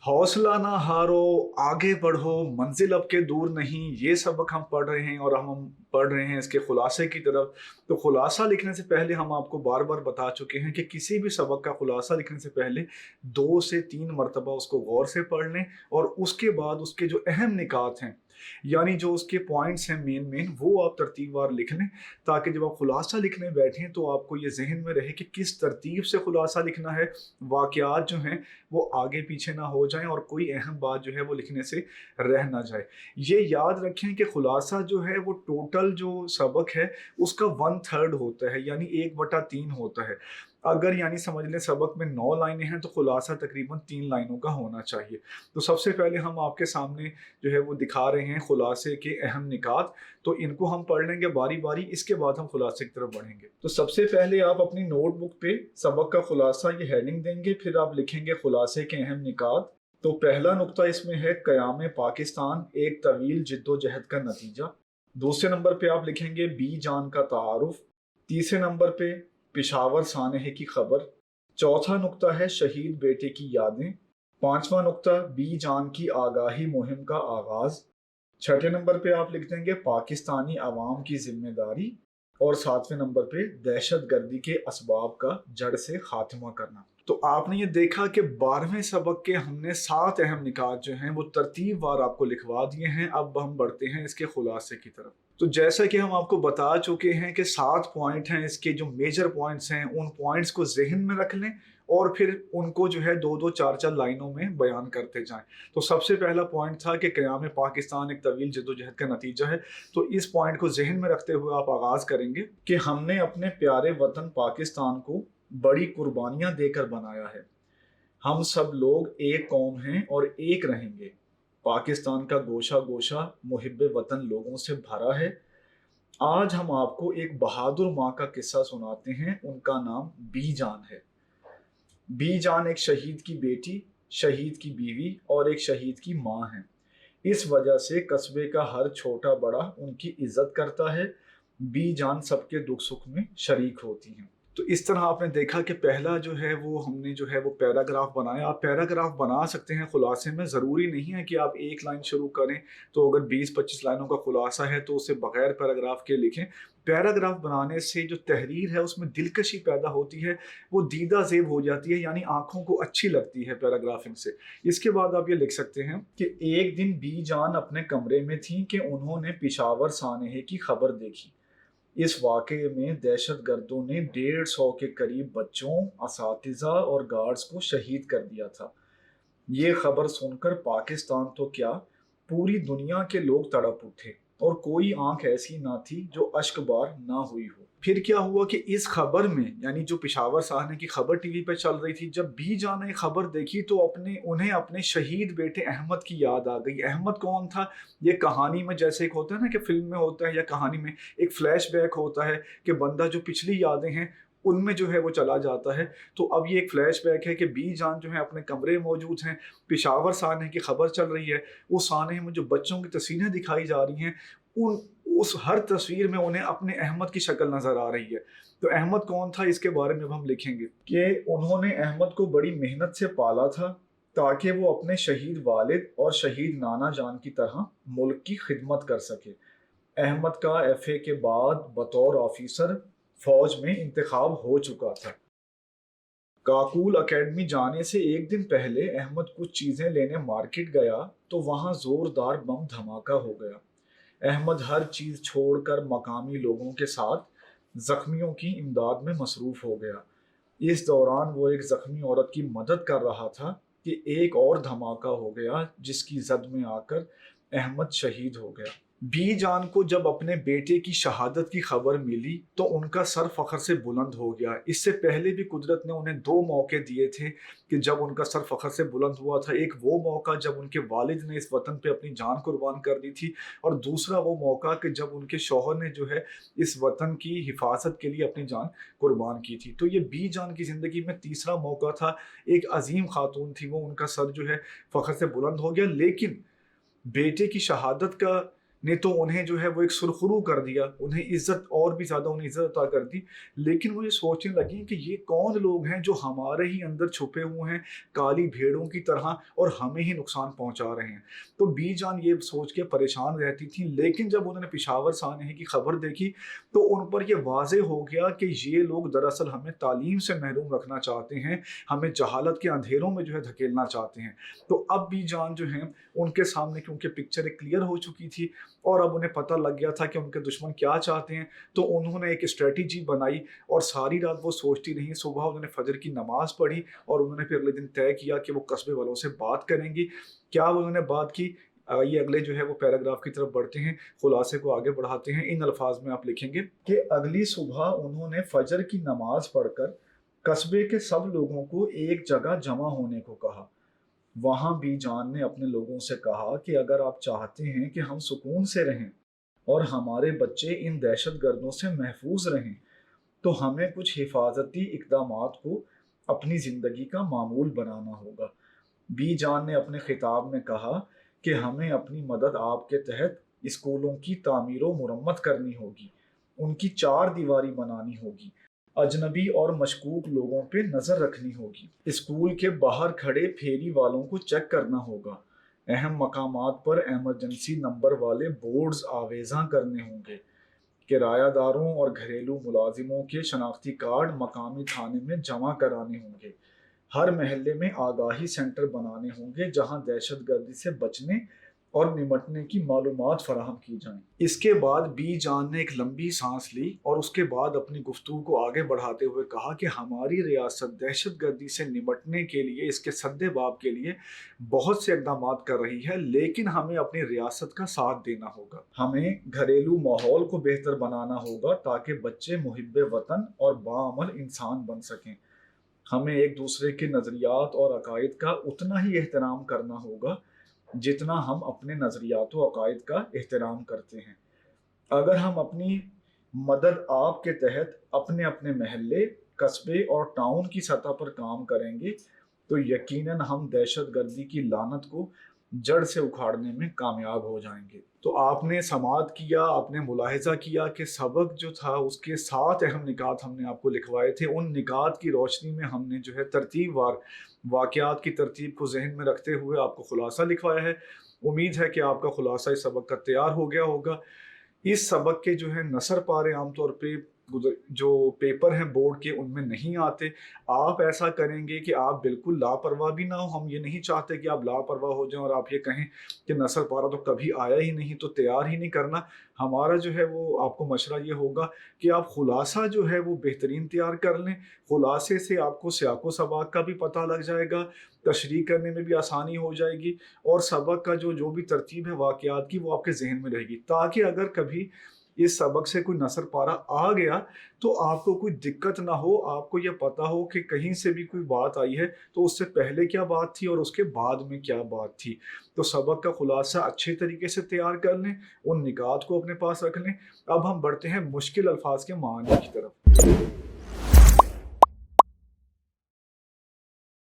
हौसला ना हारो, आगे बढ़ो, मंजिल अब के दूर नहीं, ये सबक हम पढ़ रहे हैं और हम पढ़ रहे हैं इसके खुलासे की तरफ। तो खुलासा लिखने से पहले हम आपको बार बार बता चुके हैं कि किसी भी सबक का खुलासा लिखने से पहले 2 से 3 मरतबा उसको गौर से पढ़ लें और उसके बाद उसके जो अहम निकात हैं, यानी जो उसके पॉइंट्स हैं मेन मेन, वो आप तरतीबवार लिख लें, ताकि जब आप खुलासा लिखने बैठें तो आपको ये जहन में रहे कि किस तरतीब से खुलासा लिखना है। वाक़यात जो हैं वो आगे पीछे ना हो जाएं और कोई अहम बात जो है वो लिखने से रह ना जाए। ये याद रखें कि खुलासा जो है वो टोटल जो सबक है उसका 1/3 होता है, यानी 1/3 होता है। अगर यानी समझ लें सबक में 9 लाइनें हैं तो खुलासा तकरीबन 3 लाइनों का होना चाहिए। तो सबसे पहले हम आपके सामने जो है वो दिखा रहे हैं खुलासे के अहम निकात। तो इनको हम पढ़ लेंगे बारी बारी, इसके बाद हम खुलासे की तरफ बढ़ेंगे। तो सबसे पहले आप अपनी नोटबुक पे सबक का खुलासा ये हेडिंग देंगे, फिर आप लिखेंगे खुलासे के अहम निकात। तो पहला नुक्ता इसमें है क़याम पाकिस्तान एक तवील जिद्दोजहद का नतीजा। दूसरे नंबर पे आप लिखेंगे बी जान का तारुफ। तीसरे नंबर पे पिशावर सानहे की खबर। चौथा नुक्ता है शहीद बेटे की यादें। पांचवा नुक्ता बी जान की आगाही मुहिम का आगाज। छठे नंबर पे आप लिख देंगे पाकिस्तानी अवाम की जिम्मेदारी। और सातवें नंबर पे दहशत गर्दी के असबाब का जड़ से खात्मा करना। तो आपने ये देखा कि 12वें सबक के हमने 7 अहम निकात जो हैं वो तरतीबवार आपको लिखवा दिए हैं। अब हम बढ़ते हैं इसके खुलासे की तरफ। तो जैसा कि हम आपको बता चुके हैं कि 7 पॉइंट हैं, इसके जो मेजर पॉइंट्स हैं उन पॉइंट्स को जहन में रख लें और फिर उनको जो है 2-2 4-4 लाइनों में बयान करते जाएं। तो सबसे पहला पॉइंट था कि क़याम पाकिस्तान एक तवील जद्दोजहद का नतीजा है। तो इस पॉइंट को जहन में रखते हुए आप आगाज करेंगे कि हमने अपने प्यारे वतन पाकिस्तान को बड़ी कुर्बानियां देकर बनाया है। हम सब लोग एक कौम हैं और एक रहेंगे। पाकिस्तान का गोशा गोशा मुहिब्बे वतन लोगों से भरा है। आज हम आपको एक बहादुर माँ का किस्सा सुनाते हैं, उनका नाम बी जान है। बी जान एक शहीद की बेटी, शहीद की बीवी और एक शहीद की माँ है। इस वजह से कस्बे का हर छोटा बड़ा उनकी इज्जत करता है। बी जान सबके दुख सुख में शरीक होती हैं। तो इस तरह आपने देखा कि पहला जो है वो हमने जो है वो पैराग्राफ बनाया। आप पैराग्राफ बना सकते हैं खुलासे में, ज़रूरी नहीं है कि आप एक लाइन शुरू करें। तो अगर 20-25 लाइनों का खुलासा है तो उसे बगैर पैराग्राफ के लिखें। पैराग्राफ बनाने से जो तहरीर है उसमें दिलकशी पैदा होती है, वो दीदा ज़ेब हो जाती है, यानी आंखों को अच्छी लगती है पैराग्राफिंग से। इसके बाद आप ये लिख सकते हैं कि एक दिन बी जान अपने कमरे में थी कि उन्होंने पिशावर सानहे की खबर देखी। इस वाक़ये में दहशत गर्दों ने 150 के करीब बच्चों, असातिज़ा और गार्ड्स को शहीद कर दिया था। ये खबर सुनकर पाकिस्तान तो क्या, पूरी दुनिया के लोग तड़प उठे और कोई आंख ऐसी ना थी जो अश्कबार ना हुई हो। फिर क्या हुआ कि इस खबर में, यानी जो पिशावर साहने की खबर टीवी पे चल रही थी, जब बी जान ने खबर देखी तो उन्हें अपने शहीद बेटे अहमद की याद आ गई। अहमद कौन था? ये कहानी में जैसे एक होता है ना कि फिल्म में होता है या कहानी में एक फ्लैशबैक होता है कि बंदा जो पिछली यादें हैं उनमें जो है वो चला जाता है। तो अब ये एक फ्लैशबैक है कि बी जान जो है अपने कमरे में मौजूद हैं, पिशावर सानहे की खबर चल रही है। उस सानहे में जो बच्चों की तस्वीरें दिखाई जा रही हैं, उन उस हर तस्वीर में उन्हें अपने अहमद की शक्ल नजर आ रही है। तो अहमद कौन था, इसके बारे में अब हम लिखेंगे कि उन्होंने अहमद को बड़ी मेहनत से पाला था ताकि वो अपने शहीद वालिद और शहीद नाना जान की तरह मुल्क की खिदमत कर सके। अहमद का एफए के बाद बतौर ऑफिसर फौज में इंतखाब हो चुका था। काकूल एकेडमी जाने से एक दिन पहले अहमद कुछ चीजें लेने मार्केट गया तो वहां जोरदार बम धमाका हो गया। अहमद हर चीज छोड़कर मकामी लोगों के साथ जख्मियों की इमदाद में मसरूफ हो गया। इस दौरान वो एक जख्मी औरत की मदद कर रहा था कि एक और धमाका हो गया जिसकी जद में आकर अहमद शहीद हो गया। बी जान को जब अपने बेटे की शहादत की खबर मिली तो उनका सर फख्र से बुलंद हो गया। इससे पहले भी कुदरत ने उन्हें 2 मौके दिए थे कि जब उनका सर फख्र से बुलंद हुआ था। एक वो मौका जब उनके वालिद ने इस वतन पे अपनी जान कुर्बान कर दी थी, और दूसरा वो मौका कि जब उनके शौहर ने जो है इस वतन की हिफाजत के लिए अपनी जान कुर्बान की थी। तो ये बी जान की ज़िंदगी में तीसरा मौका था। एक अजीम खातून थी वो, उनका सर जो है फख्र से बुलंद हो गया। लेकिन बेटे की शहादत का ने तो उन्हें जो है वो एक सुरखरू कर दिया, उन्हें इज्जत और भी ज़्यादा उन्हें इज्जत अता कर दी। लेकिन मुझे सोचने लगी कि ये कौन लोग हैं जो हमारे ही अंदर छुपे हुए हैं काली भेड़ों की तरह और हमें ही नुकसान पहुंचा रहे हैं। तो बी जान ये सोच के परेशान रहती थी, लेकिन जब उन्होंने पिशावर सानही की खबर देखी तो उन पर यह वाजे हो गया कि ये लोग दरअसल हमें तालीम से महरूम रखना चाहते हैं, हमें जहालत के अंधेरों में जो है धकेलना चाहते हैं। तो अब बी जान जो है उनके सामने, क्योंकि पिक्चर एक क्लियर हो चुकी थी और अब उन्हें पता लग गया था कि उनके दुश्मन क्या चाहते हैं, तो उन्होंने एक स्ट्रेटजी बनाई और सारी रात वो सोचती रही। सुबह उन्होंने फजर की नमाज पढ़ी और उन्होंने फिर अगले दिन तय किया कि वो कस्बे वालों से बात करेंगी। क्या उन्होंने बात की, ये अगले जो है वो पैराग्राफ की तरफ बढ़ते हैं, खुलासे को आगे बढ़ाते हैं। इन अल्फाज में आप लिखेंगे कि अगली सुबह उन्होंने फजर की नमाज पढ़कर कस्बे के सब लोगों को एक जगह जमा होने को कहा। वहां भी जान ने अपने लोगों से कहा कि अगर आप चाहते हैं कि हम सुकून से रहें और हमारे बच्चे इन दहशतगर्दों से महफूज रहें, तो हमें कुछ हिफाजती इकदामात को अपनी ज़िंदगी का मामूल बनाना होगा। बी जान ने अपने खिताब में कहा कि हमें अपनी मदद आपके तहत स्कूलों की तामीर व मुरम्मत करनी होगी, उनकी चार दीवारी बनानी होगी, अजनबी और मशकूक लोगों पे नज़र रखनी होगी, स्कूल के बाहर खड़े फेरी वालों को चेक करना होगा, अहम मकामात पर एमरजेंसी नंबर वाले बोर्ड्स आवेज़ा करने होंगे, किरायादारों और घरेलू मुलाजिमों के शनाख्ती कार्ड मकामी थाने में जमा कराने होंगे, हर महल्ले में आगाही सेंटर बनाने होंगे जहां दहशतगर्दी से बचने और निमटने की मालूमात फराहम की जाएं। इसके बाद बी जान ने एक लंबी सांस ली और उसके बाद अपनी गुफ्तगू को आगे बढ़ाते हुए कहा कि हमारी रियासत दहशतगर्दी से निमटने के लिए, इसके सद्देबाब के लिए बहुत से इकदाम कर रही है, लेकिन हमें अपनी रियासत का साथ देना होगा। हमें घरेलू माहौल को बेहतर बनाना होगा ताकि बच्चे मुहिब्बे वतन और बाअमल इंसान बन सकें। हमें एक दूसरे के नज़रियात और अकायद का उतना ही एहतराम करना होगा जितना हम अपने नज़रियात व अकायद का एहतराम करते हैं। अगर हम अपनी मदद आपके तहत अपने अपने महल्ले, कस्बे और टाउन की सतह पर काम करेंगे तो यकीनन हम दहशतगर्दी की लानत को जड़ से उखाड़ने में कामयाब हो जाएंगे। तो आपने समाअत किया, आपने मुलाहिजा किया कि सबक जो था उसके 7 अहम निकात हमने आपको लिखवाए थे। उन निकात की रोशनी में हमने जो है तरतीबवार वाक़यात की तरतीब को जहन में रखते हुए आपको खुलासा लिखवाया है। उम्मीद है कि आपका खुलासा इस सबक का तैयार हो गया होगा। इस सबक के जो है नसर पारे आमतौर पे जो पेपर हैं बोर्ड के उनमें नहीं आते। आप ऐसा करेंगे कि आप बिल्कुल लापरवाह भी ना हो। हम ये नहीं चाहते कि आप लापरवाह हो जाएं और आप ये कहें कि नसर पारा तो कभी आया ही नहीं, तो तैयार ही नहीं करना। हमारा जो है वो आपको मशवरा ये होगा कि आप खुलासा जो है वो बेहतरीन तैयार कर लें। खुलासे से आपको सियाको सबाक का भी पता लग जाएगा, तशरीह करने में भी आसानी हो जाएगी और सबक का जो भी तरतीब है वाक़यात की वो आपके जहन में रहेगी, ताकि अगर कभी इस सबक से कोई नसर पारा आ गया तो आपको कोई दिक्कत ना हो। आपको यह पता हो कि कहीं से भी कोई बात आई है तो उससे पहले क्या बात थी और उसके बाद में क्या बात थी। तो सबक का खुलासा अच्छे तरीके से तैयार कर लें, उन निकात को अपने पास रख लें। अब हम बढ़ते हैं मुश्किल अल्फाज के मानी की तरफ।